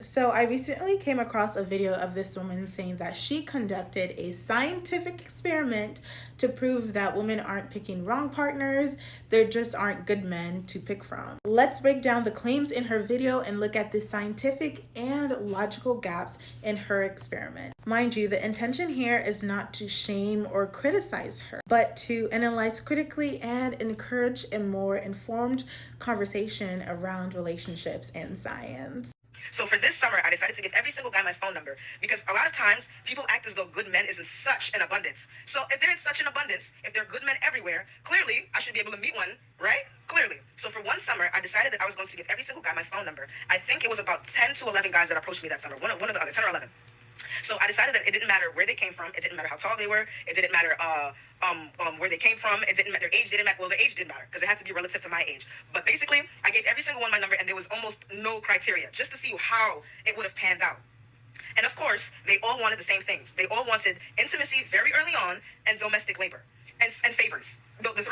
So I recently came across a video of this woman saying that she conducted a scientific experiment to prove that women aren't picking wrong partners, there just aren't good men to pick from. Let's break down the claims in her video and look at the scientific and logical gaps in her experiment. Mind you, the intention here is not to shame or criticize her, but to analyze critically and encourage a more informed conversation around relationships and science. So for this summer, I decided to give every single guy my phone number because a lot of times people act as though good men is in such an abundance. So if they're in such an abundance, if there are good men everywhere, clearly I should be able to meet one, right? Clearly. So for one summer, I decided that I was going to give every single guy my phone number. I think it was about 10 to 11 guys that approached me that summer, one of the other, 10 or 11. So I decided that it didn't matter where they came from. It didn't matter how tall they were. It didn't matter where they came from. It didn't matter. Their age didn't matter. Well, their age didn't matter because it had to be relative to my age. But basically, I gave every single one my number, and there was almost no criteria just to see how it would have panned out. And of course, they all wanted the same things. They all wanted intimacy very early on and domestic labor and favors.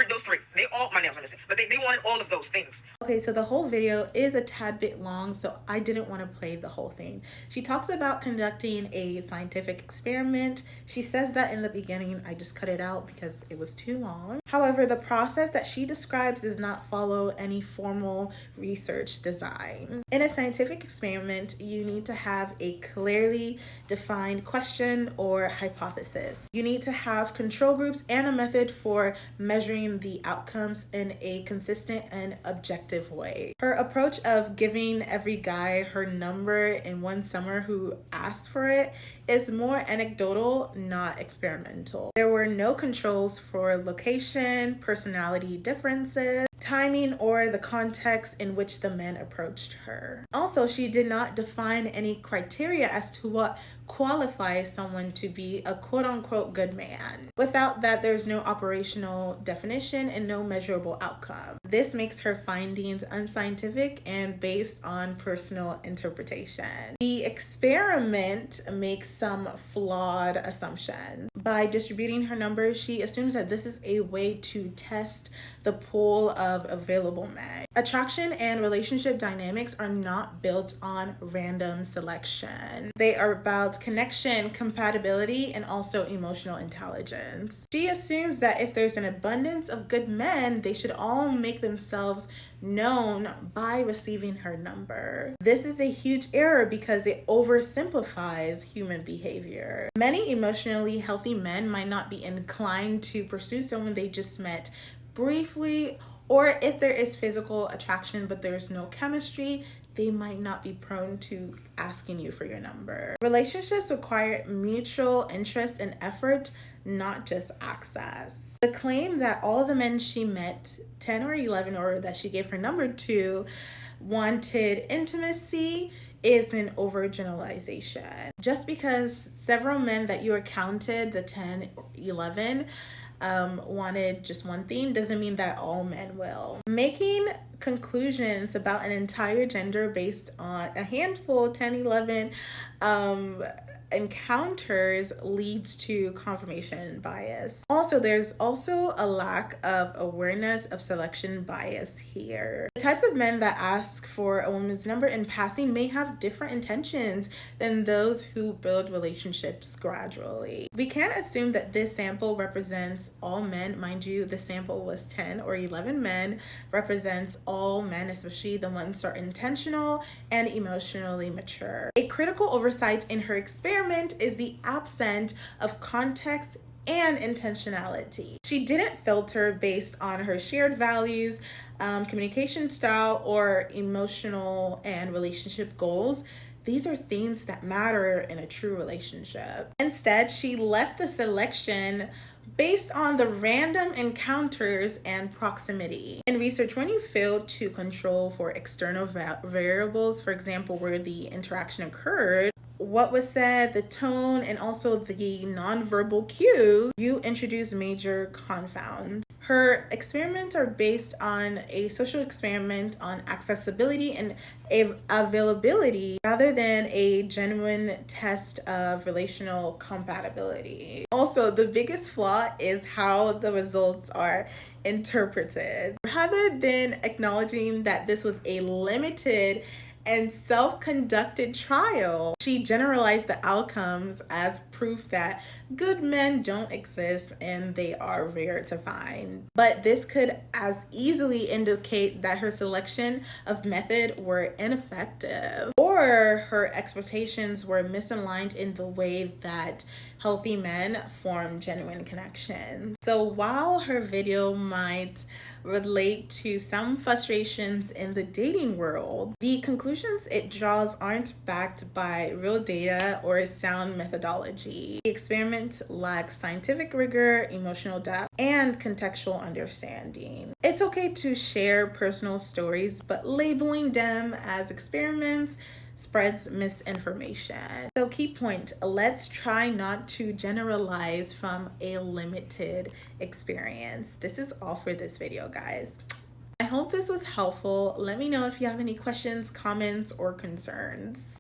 Those three. They all, my nails are missing, but they wanted all of those things. Okay, so the whole video is a tad bit long, so I didn't want to play the whole thing. She talks about conducting a scientific experiment. She says that in the beginning. I just cut it out because it was too long. However, the process that she describes does not follow any formal research design. In a scientific experiment, you need to have a clearly defined question or hypothesis. You need to have control groups and a method for measuring the outcomes in a consistent and objective way. Her approach of giving every guy her number in one summer who asked for it is more anecdotal, not experimental. There were no controls for location, personality differences, timing, or the context in which the men approached her. Also, she did not define any criteria as to what qualifies someone to be a quote-unquote good man. Without that, there's no operational definition and no measurable outcome. This makes her findings unscientific and based on personal interpretation. The experiment makes some flawed assumptions. By distributing her numbers, she assumes that this is a way to test the pool of available men. Attraction and relationship dynamics are not built on random selection. They are about connection, compatibility, and also emotional intelligence. She assumes that if there's an abundance of good men, they should all make themselves known by receiving her number. This is a huge error because it oversimplifies human behavior. Many emotionally healthy men might not be inclined to pursue someone they just met briefly, or if there is physical attraction but there's no chemistry, they might not be prone to asking you for your number. Relationships require mutual interest and effort, not just access. The claim that all the men she met, 10 or 11, or that she gave her number to, wanted intimacy is an overgeneralization. Just because several men that you are counted, the 10 or 11, wanted just one thing doesn't mean that all men will. Making conclusions about an entire gender based on a handful, 10, 11 encounters leads to confirmation bias. Also, there's also a lack of awareness of selection bias here. The types of men that ask for a woman's number in passing may have different intentions than those who build relationships gradually. We can't assume that this sample represents all men. Mind you, the sample was 10 or 11 men, represents all men, especially the ones that are intentional and emotionally mature. A critical oversight in her experiment is the absence of context and intentionality. She didn't filter based on her shared values, communication style, or emotional and relationship goals. These are things that matter in a true relationship. Instead, she left the selection based on the random encounters and proximity. In research, when you fail to control for external variables, for example, where the interaction occurred, what was said, the tone, and also the nonverbal cues, you introduce major confound. Her experiments are based on a social experiment on accessibility and availability rather than a genuine test of relational compatibility. Also, the biggest flaw is how the results are interpreted. Rather than acknowledging that this was a limited and self-conducted trial. She generalized the outcomes as proof that good men don't exist and they are rare to find. But this could as easily indicate that her selection of method were ineffective, or her expectations were misaligned in the way that healthy men form genuine connections. So while her video might relate to some frustrations in the dating world, the conclusions it draws aren't backed by real data or sound methodology. The experiment lacks scientific rigor, emotional depth, and contextual understanding. It's okay to share personal stories, but labeling them as experiments spreads misinformation. So key point, let's try not to generalize from a limited experience. This is all for this video, guys. I hope this was helpful. Let me know if you have any questions, comments, or concerns.